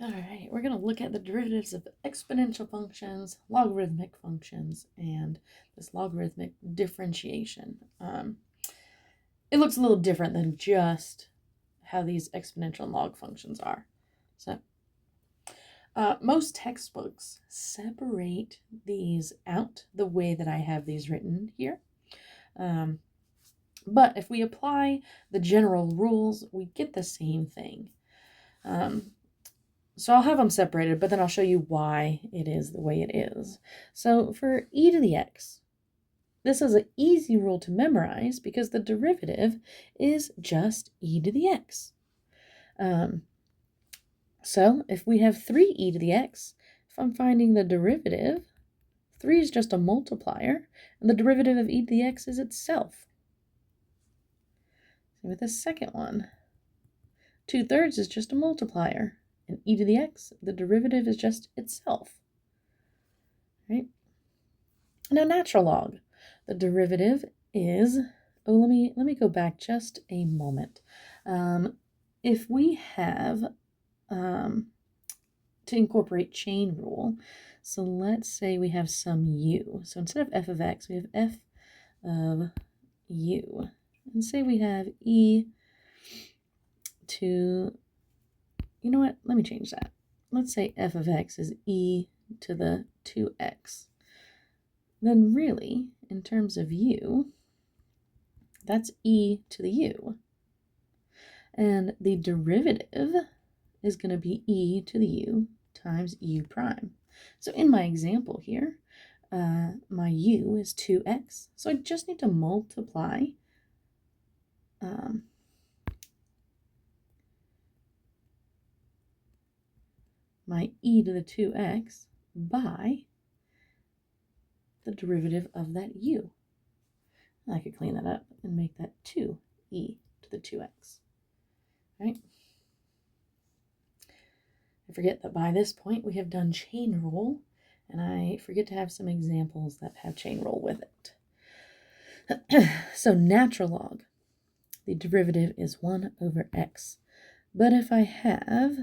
All right, we're going to look at the derivatives of exponential functions, logarithmic functions, and this logarithmic differentiation. It looks a little different than just how these exponential and log functions are. So, most textbooks separate these out the way that I have these written here. But if we apply the general rules, we get the same thing. So I'll have them separated, but then I'll show you why it is the way it is. So for e to the x, this is an easy rule to memorize because the derivative is just e to the x. So if we have 3e to the x, if I'm finding the derivative, 3 is just a multiplier, and the derivative of e to the x is itself. Same with the second one. 2/3 is just a multiplier. And e to the x, the derivative is just itself. Right? Now natural log, the derivative is, let me go back just a moment. If we have to incorporate chain rule, so let's say we have some u. So instead of f of x, we have f of u. And say we have e to, you know what, let me change that. Let's say f of x is e to the 2x. Then really, in terms of u, that's e to the u. And the derivative is going to be e to the u times u prime. So in my example here, my u is 2x. So I just need to multiply my e to the 2x by the derivative of that u. I could clean that up and make that 2e to the 2x. Right? I forget that by this point we have done chain rule, and I forget to have some examples that have chain rule with it. So natural log, the derivative is 1 over x. But if I have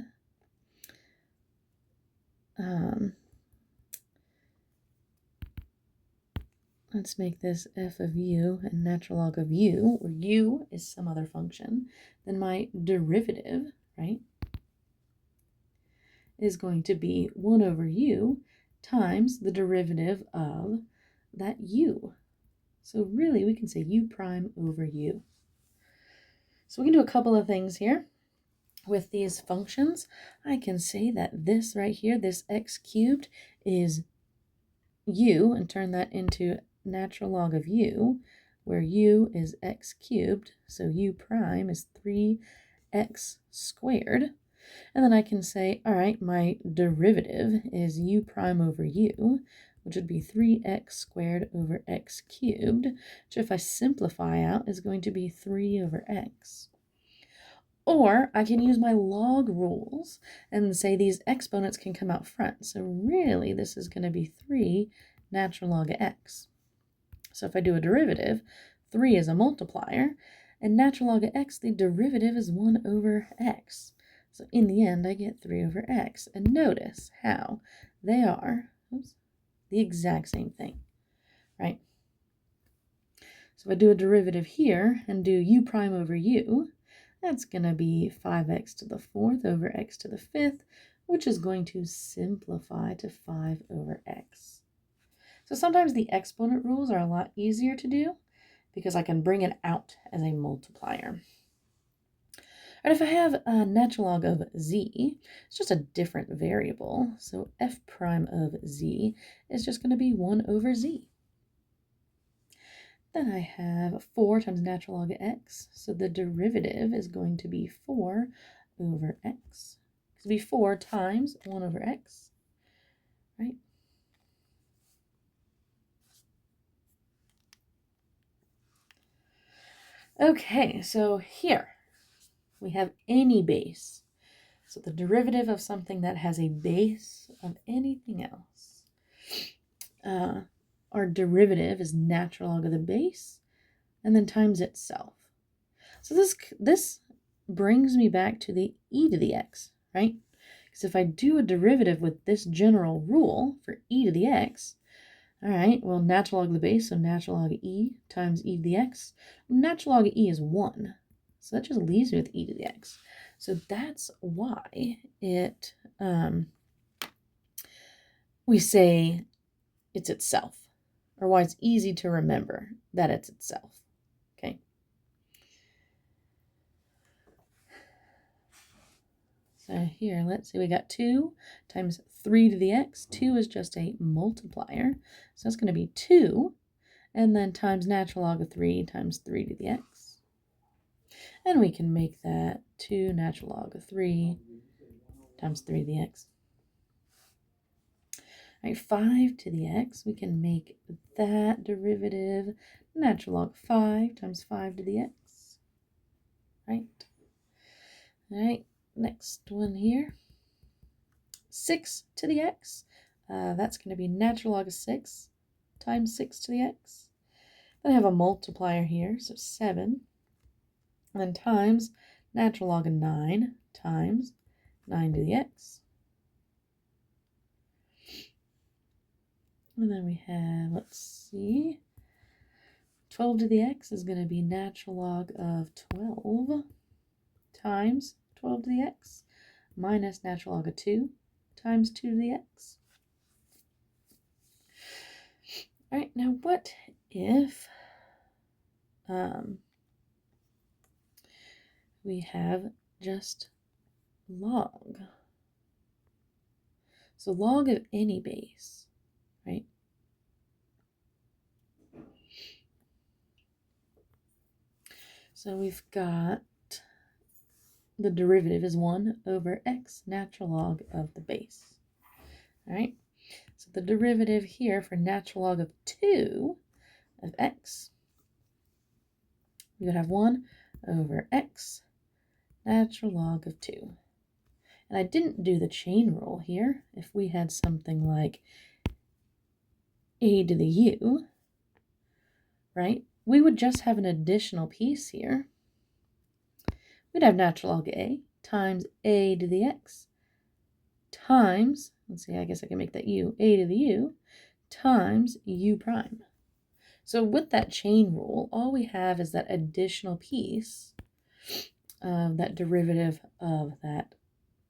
let's make this f of u and natural log of u, where u is some other function, then my derivative, right, is going to be 1 over u times the derivative of that u. So really, we can say u prime over u. So we can do a couple of things here. With these functions, I can say that this right here, this x cubed, is u, and turn that into natural log of u, where u is x cubed, so u prime is 3x squared. And then I can say, all right, my derivative is u prime over u, which would be 3x squared over x cubed, which if I simplify out is going to be 3 over x. Or I can use my log rules and say these exponents can come out front. So really, this is going to be 3 natural log of x. So if I do a derivative, 3 is a multiplier, and natural log of x, the derivative is 1 over x. So in the end, I get 3 over x. And notice how they are the exact same thing, right? So if I do a derivative here and do u prime over u, that's going to be 5x to the 4th over x to the 5th, which is going to simplify to 5 over x. So sometimes the exponent rules are a lot easier to do because I can bring it out as a multiplier. And if I have a natural log of z, it's just a different variable. So f prime of z is just going to be 1 over z. Then I have 4 times natural log of x, so the derivative is going to be 4 over x. It's going to be 4 times 1 over x, right? Okay, so here we have any base. So the derivative of something that has a base of anything else. Our derivative is natural log of the base and then times itself. So this brings me back to the e to the x, right? Because if I do a derivative with this general rule for e to the x, all right, well, natural log of the base, so natural log of e times e to the x. Natural log of e is 1, so that just leaves me with e to the x. So that's why we say it's itself, or why it's easy to remember that it's itself, okay? So here, let's see, we got 2 times 3 to the x. 2 is just a multiplier, so that's going to be 2, and then times natural log of 3 times 3 to the x. And we can make that 2 natural log of 3 times 3 to the x. All right, 5 to the x, we can make that derivative natural log of 5 times 5 to the x. Right? All right, next one here. 6 to the x, that's going to be natural log of 6 times 6 to the x. Then I have a multiplier here, so 7. And then times natural log of 9 times 9 to the x. And then we have, let's see, 12 to the x is going to be natural log of 12 times 12 to the x minus natural log of 2 times 2 to the x. All right, now what if we have just log? So log of any base, right? So we've got the derivative is 1 over x natural log of the base. All right, so the derivative here for natural log of 2 of x, we would have 1 over x natural log of 2. And I didn't do the chain rule here. If we had something like a to the u, right, we would just have an additional piece here. We'd have natural log of a times a to the x times, let's see, I guess I can make that u, a to the u, times u prime. So with that chain rule, all we have is that additional piece of that derivative of that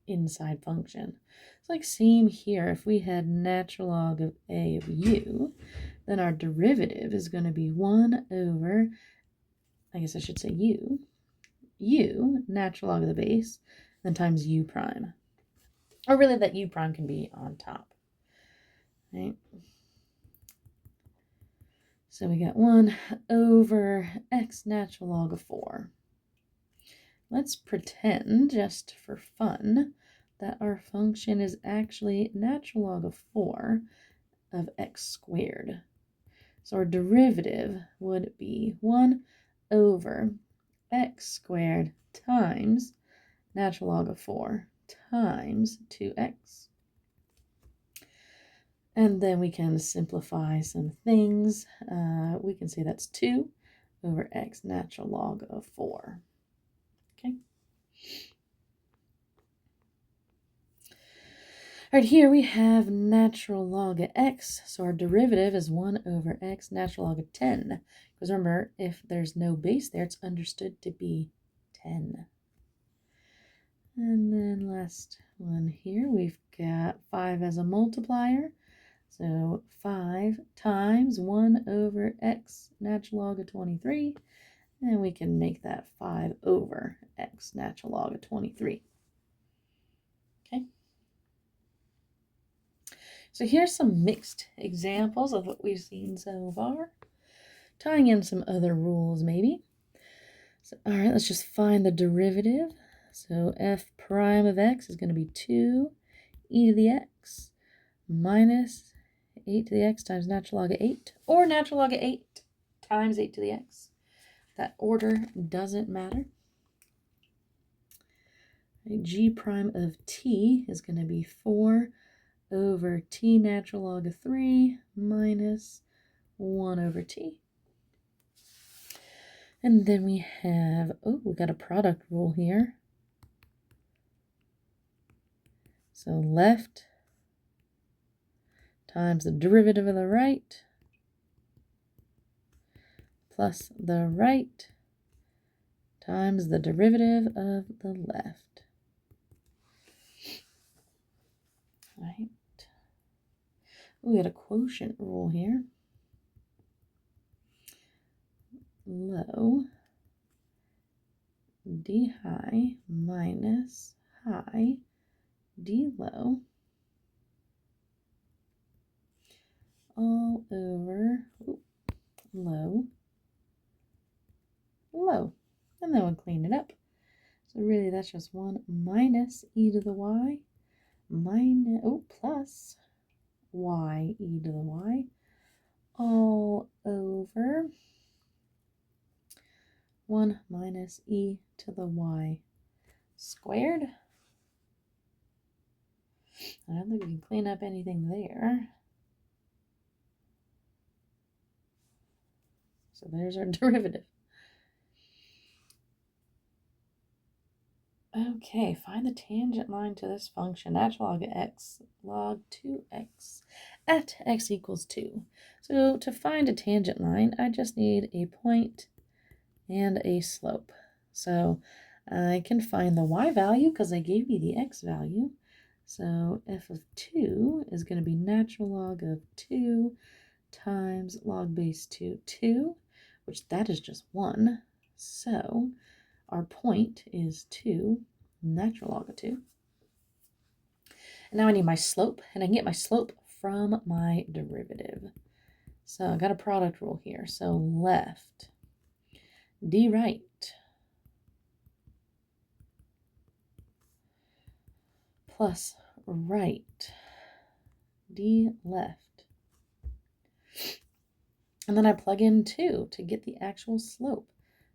inside function. It's like same here. If we had natural log of a of u, then our derivative is going to be 1 over, I guess I should say u, natural log of the base, then times u prime. Or really that u prime can be on top, right? So we got 1 over x natural log of 4. Let's pretend, just for fun, that our function is actually natural log of 4 of x squared. So our derivative would be 1 over x squared times natural log of 4 times 2x. And then we can simplify some things. We can say that's 2 over x natural log of 4. Okay. All right, here we have natural log of x. So our derivative is 1 over x natural log of 10. Because remember, if there's no base there, it's understood to be 10. And then last one here, we've got 5 as a multiplier. So 5 times 1 over x natural log of 23. And we can make that 5 over x natural log of 23. Okay. So here's some mixed examples of what we've seen so far. Tying in some other rules maybe. So, all right, let's just find the derivative. So f prime of x is going to be 2 e to the x minus 8 to the x times natural log of 8, or natural log of 8 times 8 to the x. That order doesn't matter. Right, g prime of t is going to be 4 over t natural log of 3 minus 1 over t. And then we have, we got a product rule here. So left times the derivative of the right plus the right times the derivative of the left. Right. We got a quotient rule here. Low d high minus high d low all over low, low. And then we'll clean it up. So really that's just 1 minus e to the y minus, plus y e to the y all over 1 minus e to the y squared. I don't think we can clean up anything there. So there's our derivative. Okay, find the tangent line to this function, natural log of x log 2x at x equals 2. So to find a tangent line, I just need a point and a slope. So I can find the y value because I gave you the x value. So f of 2 is going to be natural log of 2 times log base 2, which that is just 1. So our point is 2 natural log of 2. And now I need my slope, and I can get my slope from my derivative. So I got a product rule here. So left d right plus right d left. And then I plug in 2 to get the actual slope.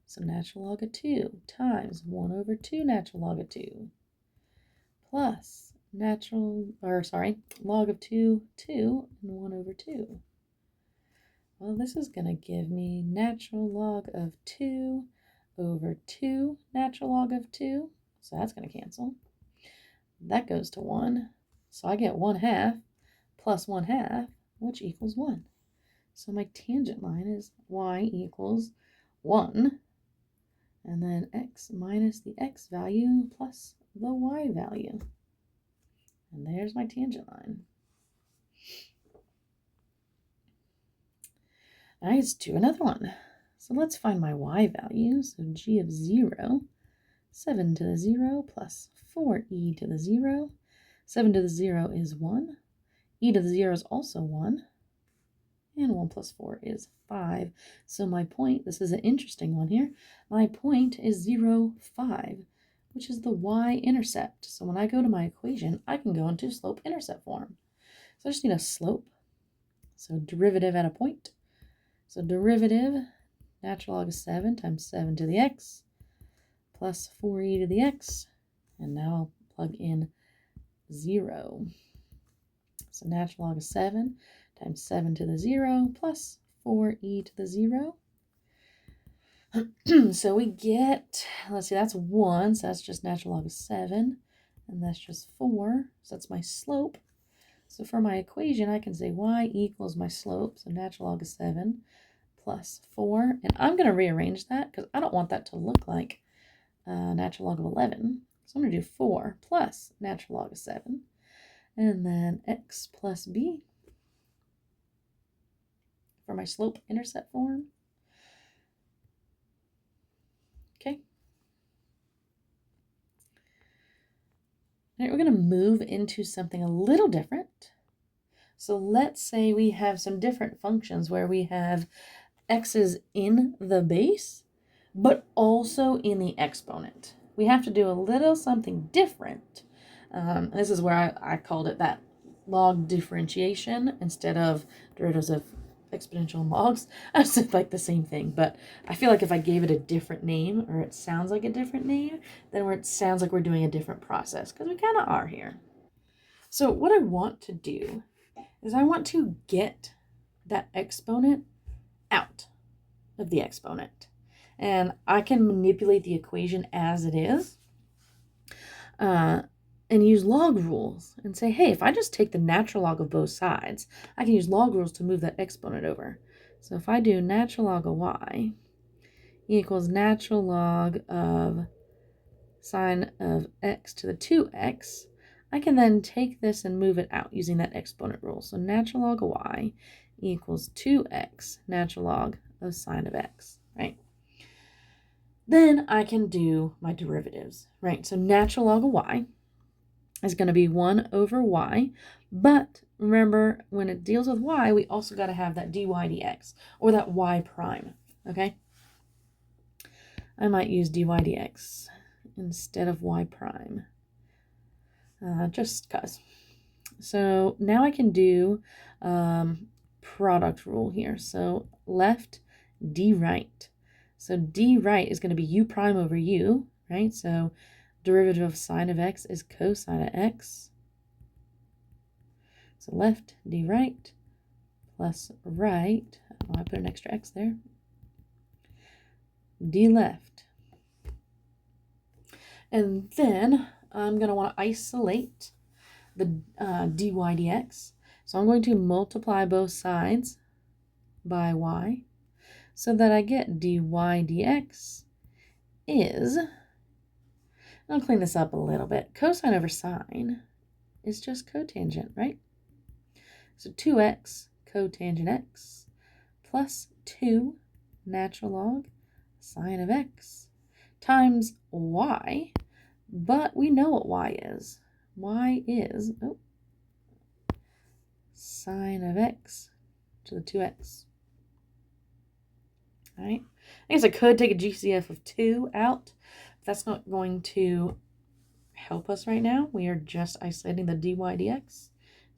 So natural log of 2 times 1 over 2 natural log of 2 plus log of 2, 2, and 1 over 2. Well, this is going to give me natural log of 2 over 2 natural log of 2. So that's going to cancel. That goes to 1. So I get 1/2 plus 1/2, which equals 1. So my tangent line is y equals 1. And then x minus the x value plus the y value. And there's my tangent line. Now let's do another one. So let's find my y value. So g of 0, 7 to the 0 plus 4e to the 0. 7 to the 0 is 1. E to the 0 is also 1. And 1 plus 4 is 5. So my point, this is an interesting one here, my point is 0, 5, which is the y-intercept. So when I go to my equation, I can go into slope-intercept form. So I just need a slope. So derivative at a point. So derivative, natural log of 7 times 7 to the x plus 4e to the x. And now I'll plug in 0. So natural log of 7 times 7 to the 0 plus 4e to the 0. So we get, let's see, that's 1, so that's just natural log of 7, and that's just 4, so that's my slope. So for my equation, I can say y equals my slope, so natural log of 7 plus 4, and I'm going to rearrange that because I don't want that to look like natural log of 11. So I'm going to do 4 plus natural log of 7, and then x plus b for my slope-intercept form. Okay. All right, we're going to move into something a little different. So let's say we have some different functions where we have x's in the base, but also in the exponent. We have to do a little something different. This is where I called it that log differentiation instead of derivatives of exponential logs. I said like the same thing, but I feel like if I gave it a different name or it sounds like a different name, then it sounds like we're doing a different process because we kind of are here. So what I want to do is I want to get that exponent out of the exponent. And I can manipulate the equation as it is. And and use log rules and say, hey, if I just take the natural log of both sides, I can use log rules to move that exponent over. So if I do natural log of y equals natural log of sine of x to the 2x, I can then take this and move it out using that exponent rule. So natural log of y equals 2x natural log of sine of x, right? Then I can do my derivatives, right? So natural log of y is going to be 1 over y, but remember, when it deals with y, we also got to have that dy dx, or that y prime, okay? I might use dy dx instead of y prime, just because. So now I can do product rule here. So left, d right. So d right is going to be u prime over u, right? So derivative of sine of x is cosine of x. So left, d right, plus right, oh, I put an extra x there, d left. And then I'm going to want to isolate the dy dx. So I'm going to multiply both sides by y so that I get dy dx is, I'll clean this up a little bit, cosine over sine is just cotangent, right? So 2x cotangent x plus 2 natural log sine of x times y, but we know what y is. Y is sine of x to the 2x. All right. I guess I could take a GCF of 2 out, but that's not going to help us right now. We are just isolating the dy dx.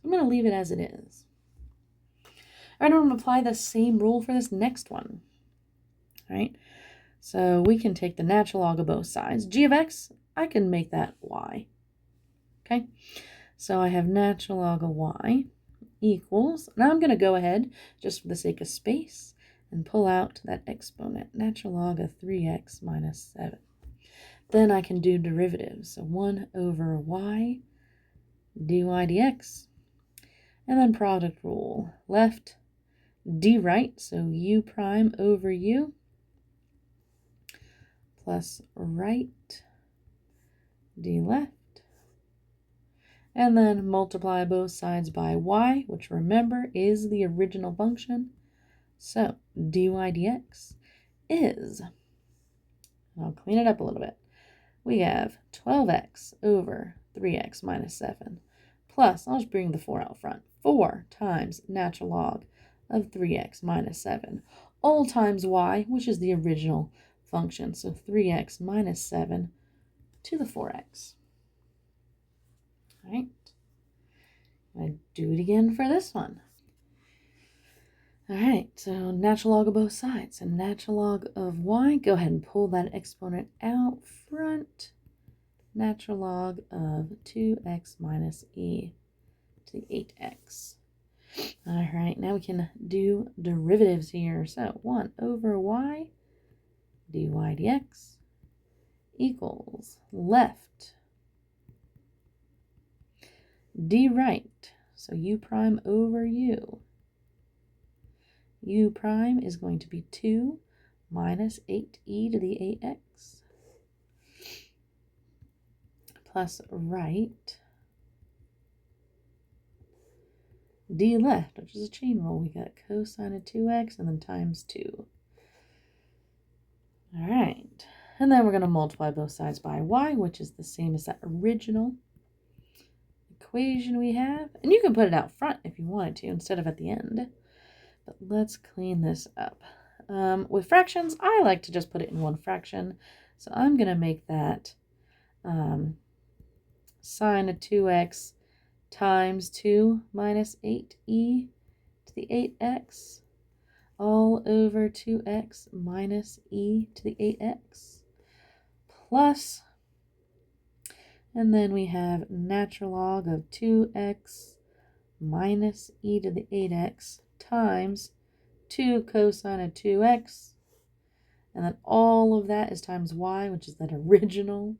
I'm going to leave it as it is. All right, I'm going to apply the same rule for this next one. All right. So we can take the natural log of both sides. G of x, I can make that y. Okay. So I have natural log of y equals, now I'm going to go ahead, just for the sake of space, and pull out that exponent, natural log of 3x minus 7. Then I can do derivatives. So 1 over y dy dx. And then product rule. Left, d right, so u prime over u, plus right, d left. And then multiply both sides by y, which remember is the original function. So dy dx is, and I'll clean it up a little bit, we have 12x over 3x minus 7, plus, I'll just bring the 4 out front, 4 times natural log of 3x minus 7, all times y, which is the original function, so 3x minus 7 to the 4x. All right, I do it again for this one. All right, so natural log of both sides. And natural log of y, go ahead and pull that exponent out front. Natural log of 2x minus e to the 8x. All right, now we can do derivatives here. So 1 over y dy dx equals left d right, so u prime over u. U prime is going to be 2 minus 8e to the 8x plus right d left, which is a chain rule. We got cosine of 2x and then times 2. All right, and then we're going to multiply both sides by y, which is the same as that original equation we have. And you can put it out front if you wanted to instead of at the end. But let's clean this up. With fractions, I like to just put it in one fraction. So I'm going to make that sine of 2x times 2 minus 8e to the 8x all over 2x minus e to the 8x plus, and then we have natural log of 2x minus e to the 8x times 2 cosine of 2x, and then all of that is times y, which is that original,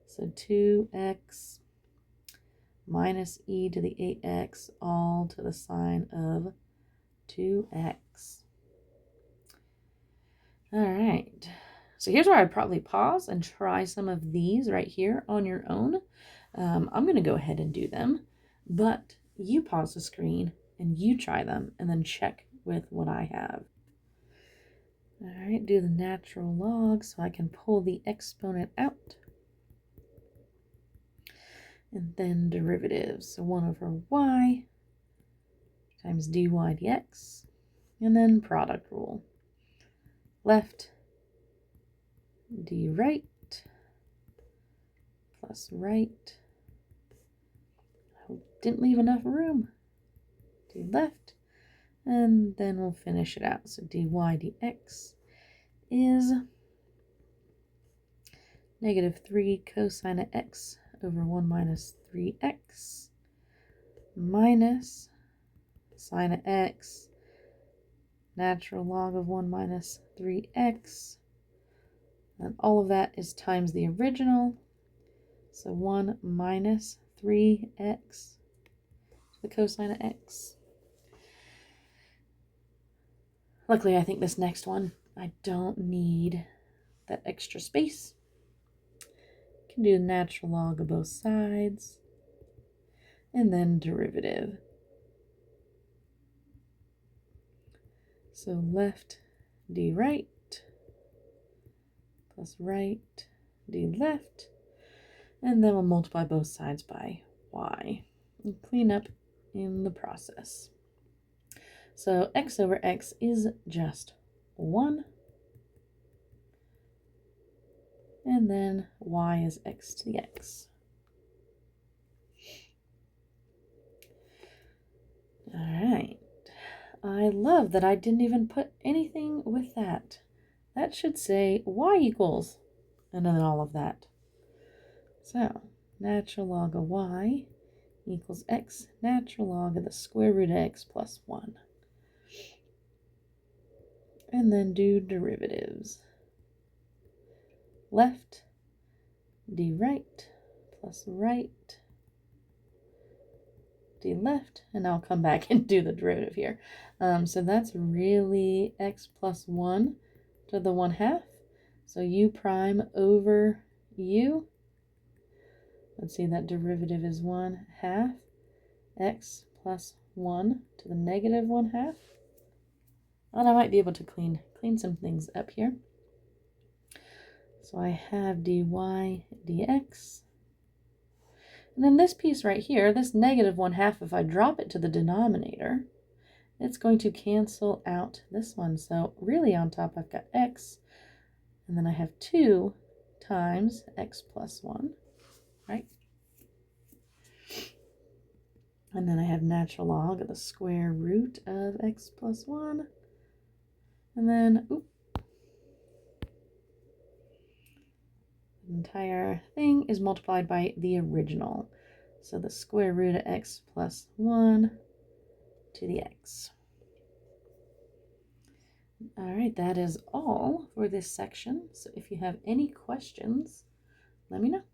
so 2x minus e to the 8x all to the sine of 2x. All right, so here's where I'd probably pause and try some of these right here on your own. I'm going to go ahead and do them, but you pause the screen and you try them and then check with what I have. All right, do the natural log so I can pull the exponent out. And then derivatives, so 1 over y times dy dx, and then product rule. Left d right plus right. I didn't leave enough room. D left, and then we'll finish it out. So dy dx is negative 3 cosine of x over 1 minus 3x minus sine of x natural log of 1 minus 3x, and all of that is times the original, so 1 minus 3x to the cosine of x. Luckily, I think this next one, I don't need that extra space. Can do natural log of both sides, and then derivative. So left d right plus right d left, and then we'll multiply both sides by y and clean up in the process. So x over x is just 1, and then y is x to the x. All right. I love that I didn't even put anything with that. That should say y equals, and then all of that. So natural log of y equals x natural log of the square root of x plus 1. And then do derivatives. Left d right plus right d left, and I'll come back and do the derivative here. So that's really x plus 1 to the 1/2. So u prime over u. Let's see, that derivative is 1/2 x plus 1 to the negative 1/2. And I might be able to clean some things up here. So I have dy dx. And then this piece right here, this negative 1/2, if I drop it to the denominator, it's going to cancel out this one. So really on top I've got x, and then I have 2 times x plus 1, right? And then I have natural log of the square root of x plus 1. And then, the entire thing is multiplied by the original. So the square root of x plus 1 to the x. All right, that is all for this section. So if you have any questions, let me know.